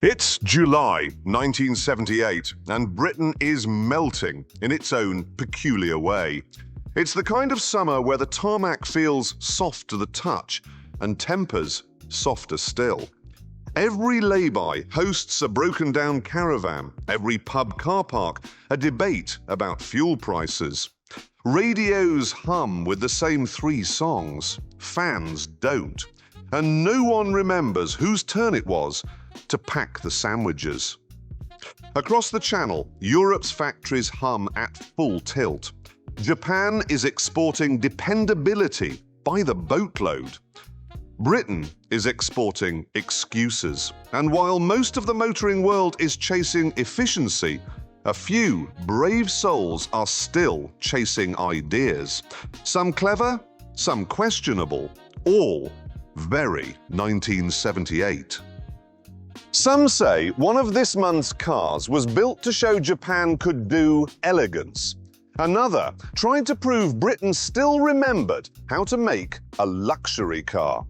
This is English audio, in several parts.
It's July 1978, and Britain is melting in its own peculiar way. It's the kind of summer where the tarmac feels soft to the touch and tempers softer still. Every lay-by hosts a broken-down caravan, every pub car park a debate about fuel prices. Radios hum with the same three songs, fans don't, and no one remembers whose turn it was to pack the sandwiches. Across the channel, Europe's factories hum at full tilt. Japan is exporting dependability by the boatload. Britain is exporting excuses. And while most of the motoring world is chasing efficiency, a few brave souls are still chasing ideas. Some clever, some questionable, all very 1978. Some say one of this month's cars was built to show Japan could do elegance. Another tried to prove Britain still remembered how to make a luxury car.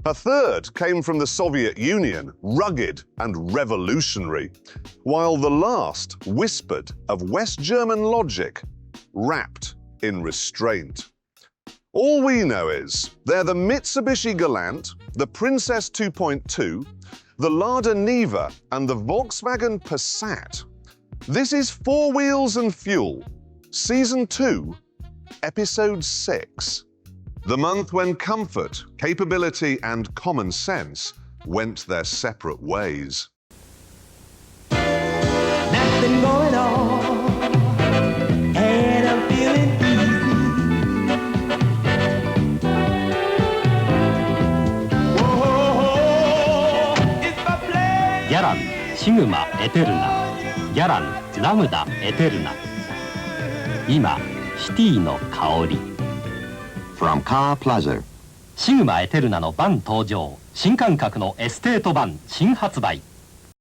A third came from the Soviet Union, rugged and revolutionary, while the last whispered of West German logic, wrapped in restraint. All we know is they're the Mitsubishi Galant, the Princess 2.2, the Lada Niva, and the Volkswagen Passat. This is Four Wheels and Fuel, Season 2, Episode 6. The month when comfort, capability, and common sense went their separate ways. Nothing going on, and I'm feeling easy. Whoa, it's my place. ギャラン、シグマ、エテルナ。ギャラン、ラムダ、エテルナ。今、シティの香り。From Car Plaza. シグマエテルナのバン登場。新感覚のエステート版新発売。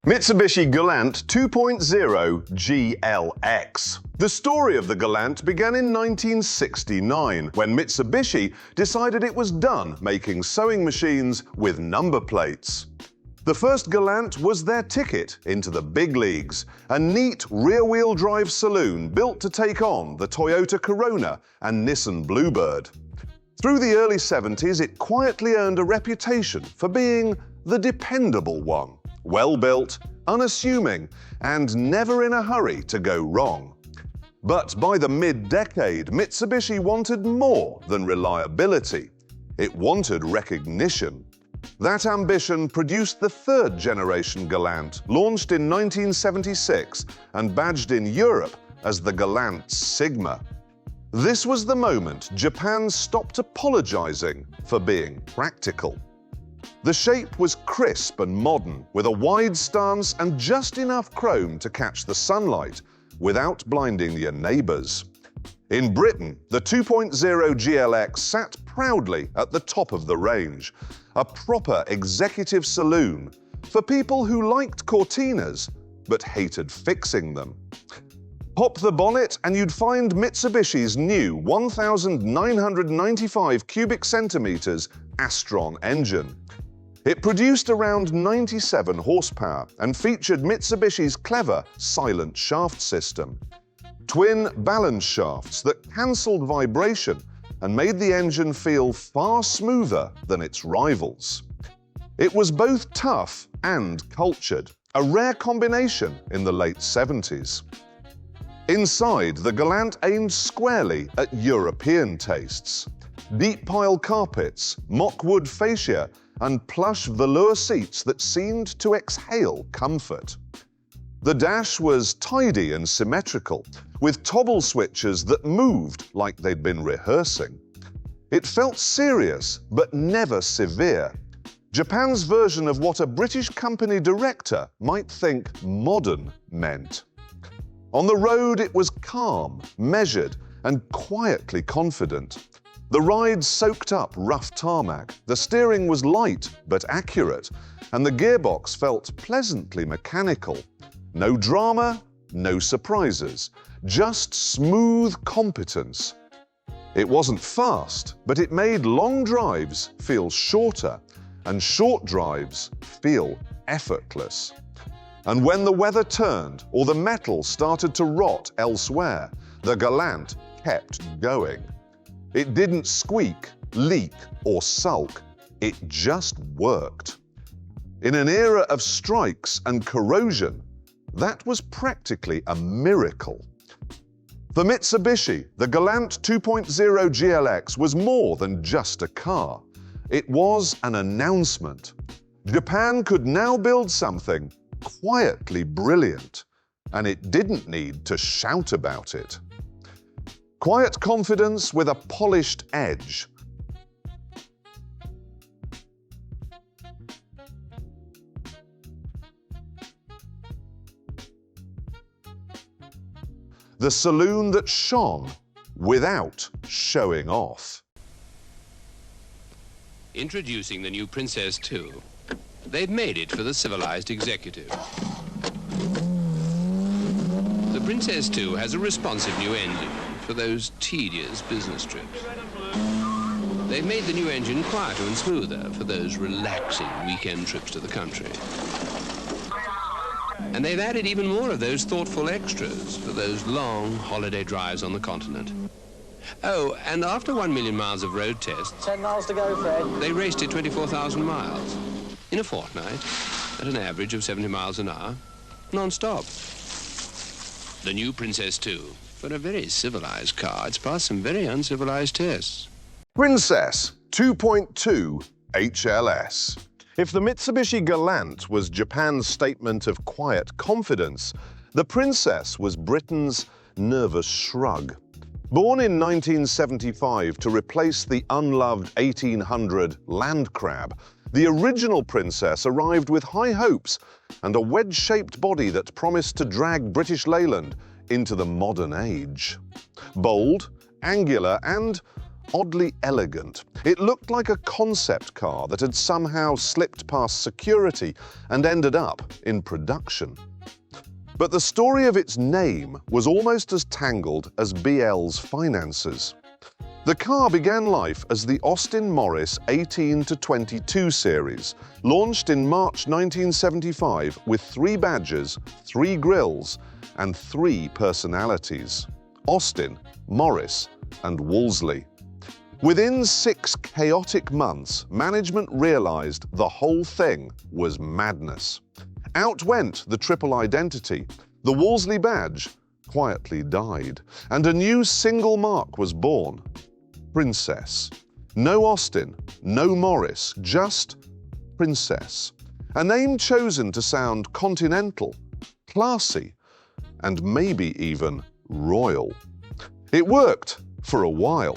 Mitsubishi Galant 2.0 GLX. The story of the Galant began in 1969 when Mitsubishi decided it was done making sewing machines with number plates. The first Galant was their ticket into the big leagues, a neat rear-wheel drive saloon built to take on the Toyota Corona and Nissan Bluebird. Through the early 70s, it quietly earned a reputation for being the dependable one. Well-built, unassuming, and never in a hurry to go wrong. But by the mid-decade, Mitsubishi wanted more than reliability. It wanted recognition. That ambition produced the third-generation Galant, launched in 1976 and badged in Europe as the Galant Sigma. This was the moment Japan stopped apologizing for being practical. The shape was crisp and modern, with a wide stance and just enough chrome to catch the sunlight without blinding your neighbors. In Britain, the 2.0 GLX sat proudly at the top of the range, a proper executive saloon for people who liked Cortinas but hated fixing them. Pop the bonnet and you'd find Mitsubishi's new 1,995 cubic centimeters Astron engine. It produced around 97 horsepower and featured Mitsubishi's clever silent shaft system. Twin balance shafts that cancelled vibration and made the engine feel far smoother than its rivals. It was both tough and cultured, a rare combination in the late 70s. Inside, the Galant aimed squarely at European tastes. Deep pile carpets, mockwood fascia, and plush velour seats that seemed to exhale comfort. The dash was tidy and symmetrical, with toggle switches that moved like they'd been rehearsing. It felt serious, but never severe. Japan's version of what a British company director might think modern meant. On the road, it was calm, measured, and quietly confident. The ride soaked up rough tarmac, the steering was light but accurate, and the gearbox felt pleasantly mechanical. No drama, no surprises, just smooth competence. It wasn't fast, but it made long drives feel shorter and short drives feel effortless. And when the weather turned or the metal started to rot elsewhere, the Galant kept going. It didn't squeak, leak, or sulk. It just worked. In an era of strikes and corrosion, that was practically a miracle. For Mitsubishi, the Galant 2.0 GLX was more than just a car. It was an announcement. Japan could now build something quietly brilliant, and it didn't need to shout about it. Quiet confidence with a polished edge. The saloon that shone without showing off. Introducing the new Princess 2. They've made it for the civilized executive. The Princess 2 has a responsive new engine for those tedious business trips. They've made the new engine quieter and smoother for those relaxing weekend trips to the country. And they've added even more of those thoughtful extras for those long holiday drives on the continent. Oh, and after 1 million miles of road tests... 10 miles to go, Fred. They raced it 24,000 miles in a fortnight at an average of 70 miles an hour, non-stop. The new Princess 2. For a very civilized car, it's passed some very uncivilized tests. Princess 2.2 HLS. If the Mitsubishi Galant was Japan's statement of quiet confidence, the Princess was Britain's nervous shrug. Born in 1975 to replace the unloved 1800 Land Crab, the original Princess arrived with high hopes and a wedge-shaped body that promised to drag British Leyland into the modern age. Bold, angular, and oddly elegant, it looked like a concept car that had somehow slipped past security and ended up in production. But the story of its name was almost as tangled as BL's finances. The car began life as the Austin Morris 18-22 series, launched in March 1975 with 3 badges, 3 grills, and 3 personalities: Austin, Morris, and Wolseley. Within 6 chaotic months, management realized the whole thing was madness. Out went the triple identity. The Wolseley badge quietly died, and a new single mark was born: Princess. No Austin, no Morris, just Princess. A name chosen to sound continental, classy, and maybe even royal. It worked for a while.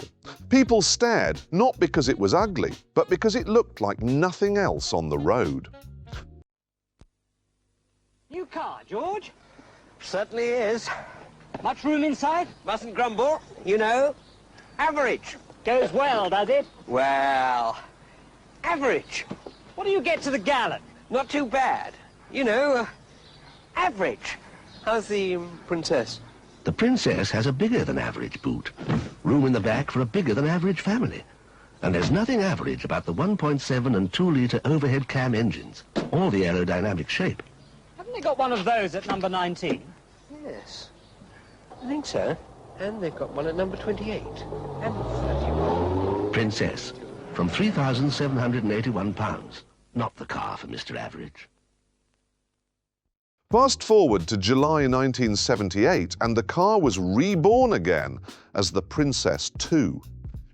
People stared not because it was ugly, but because it looked like nothing else on the road. New car, George? Certainly is. Much room inside? Mustn't grumble, you know. Average. Goes well, does it? Well, average. What do you get to the gallon? Not too bad. You know, average. How's the Princess? The Princess has a bigger than average boot. Room in the back for a bigger than average family. And there's nothing average about the 1.7 and 2-litre overhead cam engines, or the aerodynamic shape. Haven't they got one of those at number 19? Yes, I think so. And they've got one at number 28 and 31. Princess, from £3,781. Not the car for Mr. Average. Fast forward to July 1978, and the car was reborn again as the Princess 2.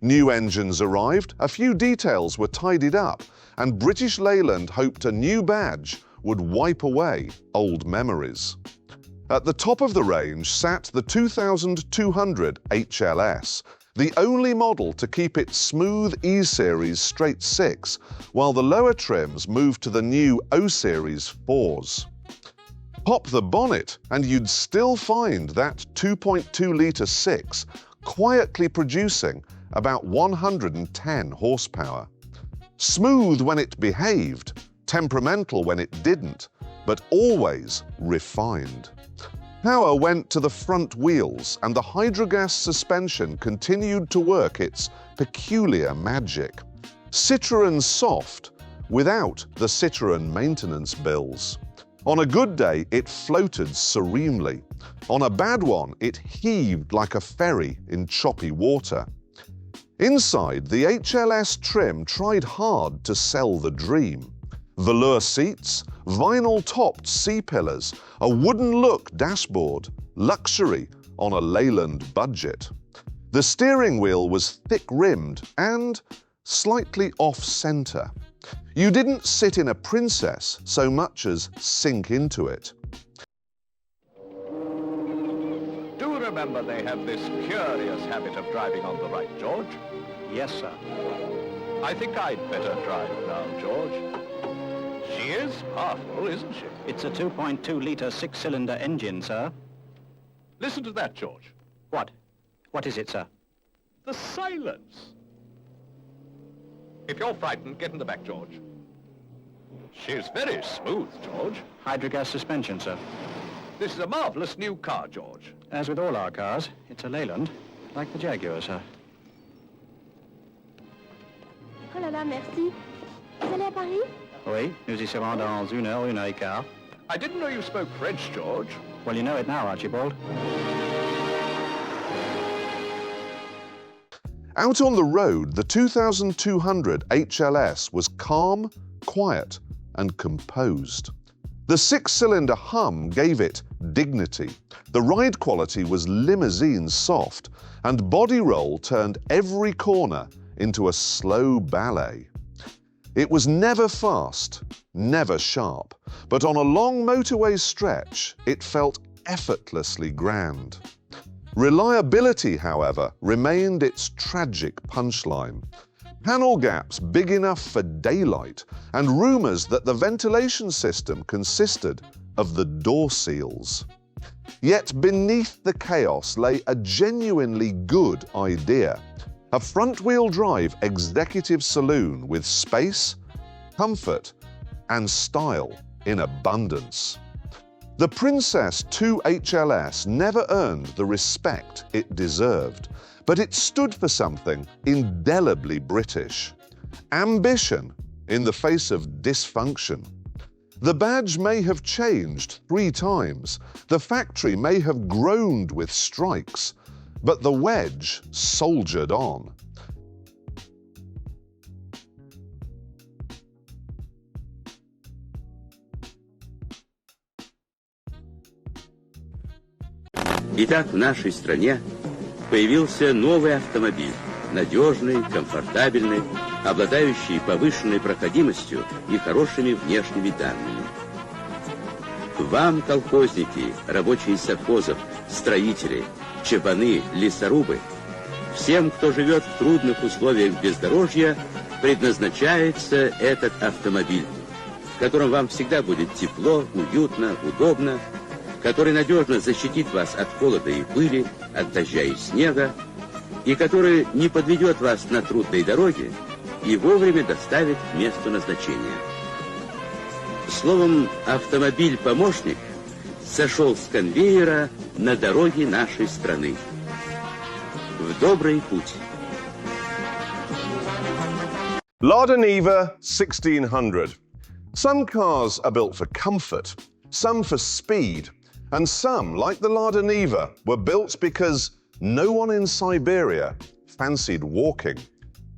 New engines arrived, a few details were tidied up, and British Leyland hoped a new badge would wipe away old memories. At the top of the range sat the 2200 HLS, the only model to keep its smooth E-Series straight 6, while the lower trims moved to the new O-Series 4s. Pop the bonnet and you'd still find that 2.2-litre 6 quietly producing about 110 horsepower. Smooth when it behaved, temperamental when it didn't, but always refined. Power went to the front wheels, and the hydrogas suspension continued to work its peculiar magic. Citroën soft, without the Citroën maintenance bills. On a good day, it floated serenely. On a bad one, it heaved like a ferry in choppy water. Inside, the HLS trim tried hard to sell the dream. Velour seats, vinyl-topped C-pillars, a wooden-look dashboard, luxury on a Leyland budget. The steering wheel was thick-rimmed and slightly off-center. You didn't sit in a Princess so much as sink into it. Do remember they have this curious habit of driving on the right, George? Yes, sir. I think I'd better drive now, George. She is powerful, isn't she? It's a 2.2-litre six-cylinder engine, sir. Listen to that, George. What? What is it, sir? The silence. If you're frightened, get in the back, George. She's very smooth, George. Hydrogas suspension, sir. This is a marvelous new car, George. As with all our cars, it's a Leyland, like the Jaguar, sir. Oh là là, merci. Vous allez à Paris? Oui, nous y serons dans 1 heure et quart. I didn't know you spoke French, George. Well, you know it now, Archibald. Out on the road, the 2200 HLS was calm, quiet, and composed. The six-cylinder hum gave it dignity. The ride quality was limousine soft, and body roll turned every corner into a slow ballet. It was never fast, never sharp, but on a long motorway stretch, it felt effortlessly grand. Reliability, however, remained its tragic punchline. Panel gaps big enough for daylight, and rumours that the ventilation system consisted of the door seals. Yet beneath the chaos lay a genuinely good idea. A front-wheel drive executive saloon with space, comfort, and style in abundance. The Princess 2 HLS never earned the respect it deserved, but it stood for something indelibly British. Ambition in the face of dysfunction. The badge may have changed 3 times, the factory may have groaned with strikes, but the wedge soldiered on. Итак, в нашей стране появился новый автомобиль, надежный, комфортабельный, обладающий повышенной проходимостью и хорошими внешними данными. Вам, колхозники, рабочие совхозов, строители, чабаны, лесорубы, всем, кто живет в трудных условиях бездорожья, предназначается этот автомобиль, в котором вам всегда будет тепло, уютно, удобно, который надежно защитит вас от холода и пыли, от дождя и снега, и который не подведет вас на трудной дороге и вовремя доставит к месту назначения. Словом, автомобиль-помощник сошел с конвейера на дороге нашей страны. В добрый путь. Lada Niva 1600. Some cars are built for comfort, some for speed, and some, like the Lada Niva, were built because no one in Siberia fancied walking.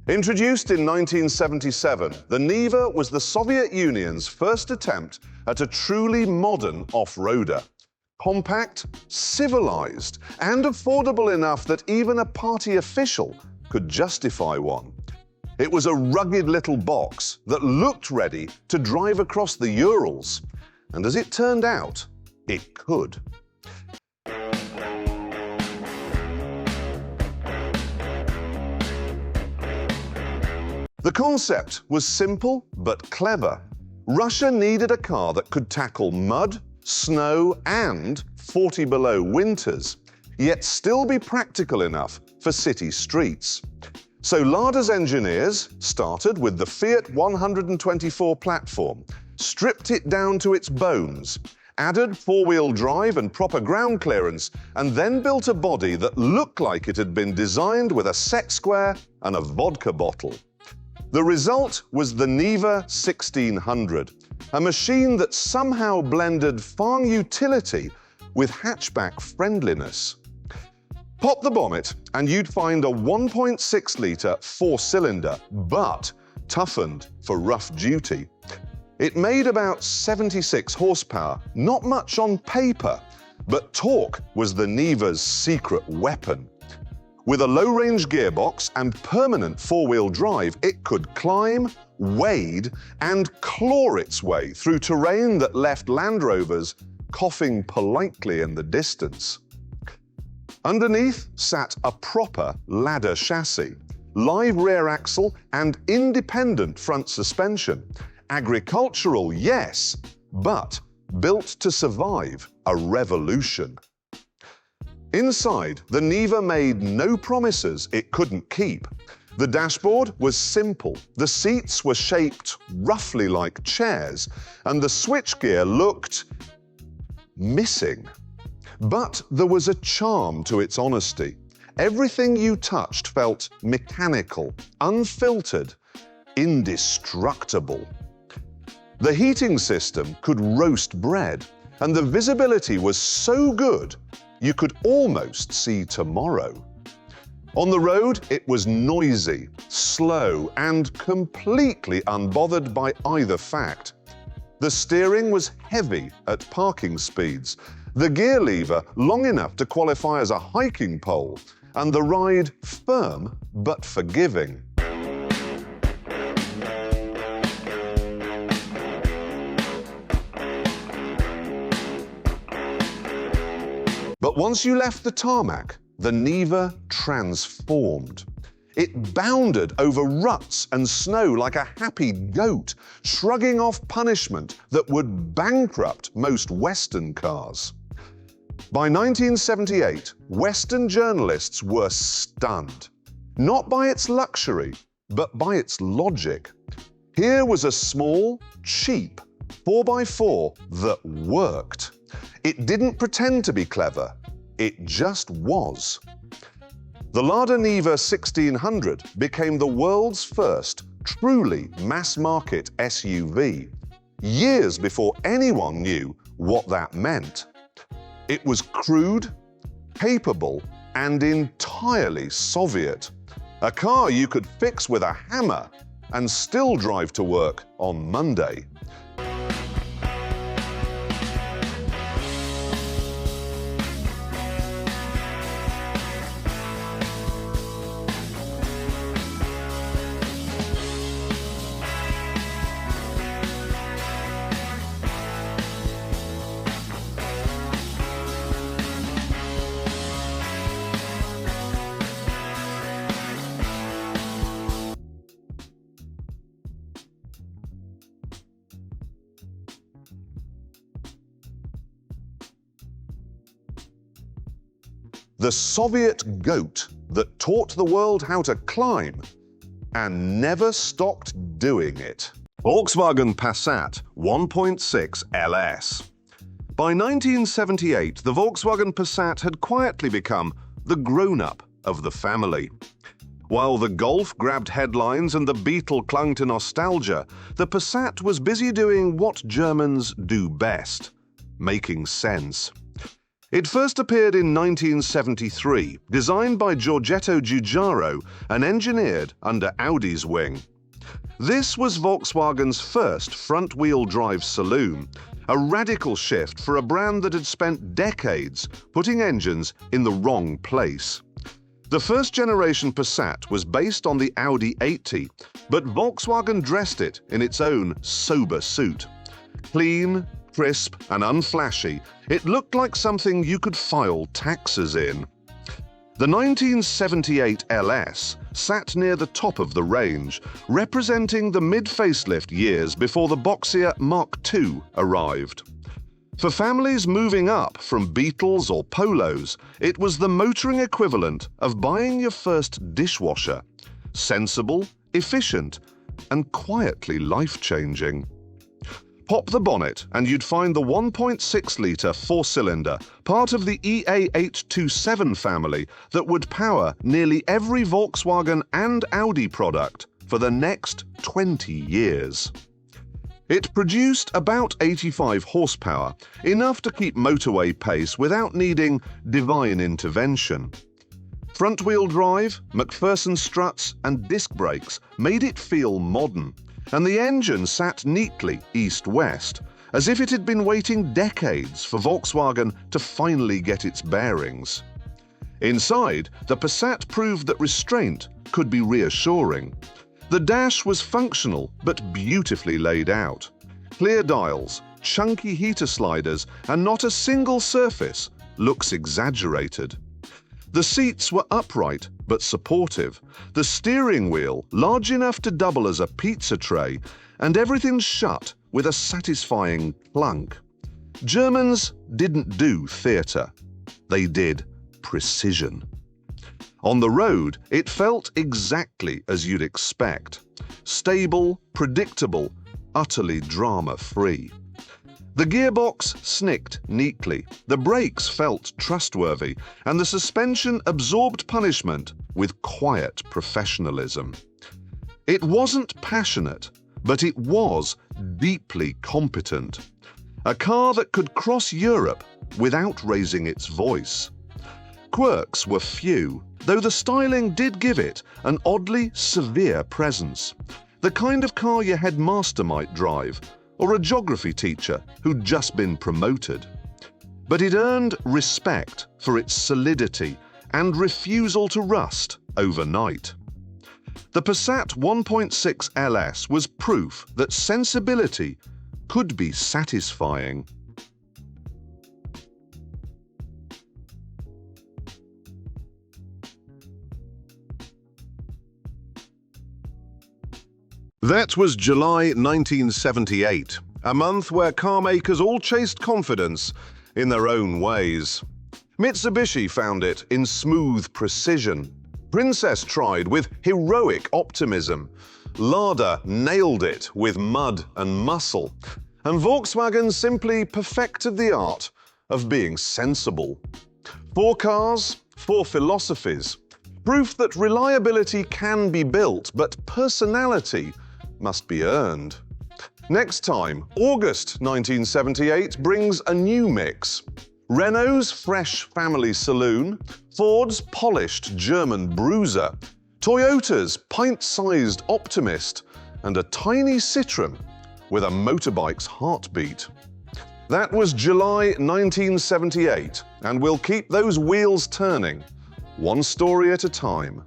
Introduced in 1977, the Niva was the Soviet Union's first attempt at a truly modern off-roader. Compact, civilized, and affordable enough that even a party official could justify one. It was a rugged little box that looked ready to drive across the Urals, and as it turned out, it could. The concept was simple but clever. Russia needed a car that could tackle mud, snow, and 40 below winters, yet still be practical enough for city streets. So Lada's engineers started with the Fiat 124 platform, stripped it down to its bones, added four-wheel drive and proper ground clearance, and then built a body that looked like it had been designed with a set square and a vodka bottle. The result was the Niva 1600, a machine that somehow blended farm utility with hatchback friendliness. Pop the bonnet and you'd find a 1.6-litre four-cylinder, but toughened for rough duty. It made about 76 horsepower, not much on paper, but torque was the Niva's secret weapon. With a low-range gearbox and permanent four-wheel drive, it could climb, wade, and claw its way through terrain that left Land Rovers coughing politely in the distance. Underneath sat a proper Lada chassis, live rear axle and independent front suspension. Agricultural, yes, but built to survive a revolution. Inside, the Niva made no promises it couldn't keep. The dashboard was simple, the seats were shaped roughly like chairs, and the switchgear looked missing. But there was a charm to its honesty. Everything you touched felt mechanical, unfiltered, indestructible. The heating system could roast bread, and the visibility was so good you could almost see tomorrow. On the road, it was noisy, slow, and completely unbothered by either fact. The steering was heavy at parking speeds, the gear lever long enough to qualify as a hiking pole, and the ride firm but forgiving. But once you left the tarmac, the Niva transformed. It bounded over ruts and snow like a happy goat, shrugging off punishment that would bankrupt most Western cars. By 1978, Western journalists were stunned, not by its luxury, but by its logic. Here was a small, cheap 4x4 that worked. It didn't pretend to be clever, it just was. The Lada Niva 1600 became the world's first truly mass-market SUV, years before anyone knew what that meant. It was crude, capable, and entirely Soviet. A car you could fix with a hammer and still drive to work on Monday. The Soviet goat that taught the world how to climb and never stopped doing it. Volkswagen Passat 1.6 LS. By 1978, the Volkswagen Passat had quietly become the grown-up of the family. While the Golf grabbed headlines and the Beetle clung to nostalgia, the Passat was busy doing what Germans do best: making sense. It first appeared in 1973, designed by Giorgetto Giugiaro and engineered under Audi's wing. This was Volkswagen's first front-wheel drive saloon, a radical shift for a brand that had spent decades putting engines in the wrong place. The first-generation Passat was based on the Audi 80, but Volkswagen dressed it in its own sober suit. Clean, crisp and unflashy, it looked like something you could file taxes in. The 1978 LS sat near the top of the range, representing the mid-facelift years before the boxier Mark II arrived. For families moving up from Beetles or Polos, it was the motoring equivalent of buying your first dishwasher. Sensible, efficient, and quietly life-changing. Pop the bonnet and you'd find the 1.6-litre four-cylinder, part of the EA827 family that would power nearly every Volkswagen and Audi product for the next 20 years. It produced about 85 horsepower, enough to keep motorway pace without needing divine intervention. Front-wheel drive, McPherson struts and disc brakes made it feel modern, and the engine sat neatly east-west, as if it had been waiting decades for Volkswagen to finally get its bearings. Inside, the Passat proved that restraint could be reassuring. The dash was functional but beautifully laid out. Clear dials, chunky heater sliders, and not a single surface looks exaggerated. The seats were upright but supportive, the steering wheel large enough to double as a pizza tray, and everything shut with a satisfying clunk. Germans didn't do theatre. They did precision. On the road, it felt exactly as you'd expect. Stable, predictable, utterly drama-free. The gearbox snicked neatly, the brakes felt trustworthy, and the suspension absorbed punishment with quiet professionalism. It wasn't passionate, but it was deeply competent. A car that could cross Europe without raising its voice. Quirks were few, though the styling did give it an oddly severe presence. The kind of car your headmaster might drive, or a geography teacher who'd just been promoted. But it earned respect for its solidity and refusal to rust overnight. The Passat 1.6 LS was proof that sensibility could be satisfying. That was July 1978, a month where car makers all chased confidence in their own ways. Mitsubishi found it in smooth precision. Princess tried with heroic optimism. Lada nailed it with mud and muscle. And Volkswagen simply perfected the art of being sensible. 4 cars, 4 philosophies. Proof that reliability can be built, but personality must be earned. Next time, August 1978 brings a new mix. Renault's fresh family saloon, Ford's polished German bruiser, Toyota's pint-sized Optimist, and a tiny Citroën with a motorbike's heartbeat. That was July 1978, and we'll keep those wheels turning, one story at a time.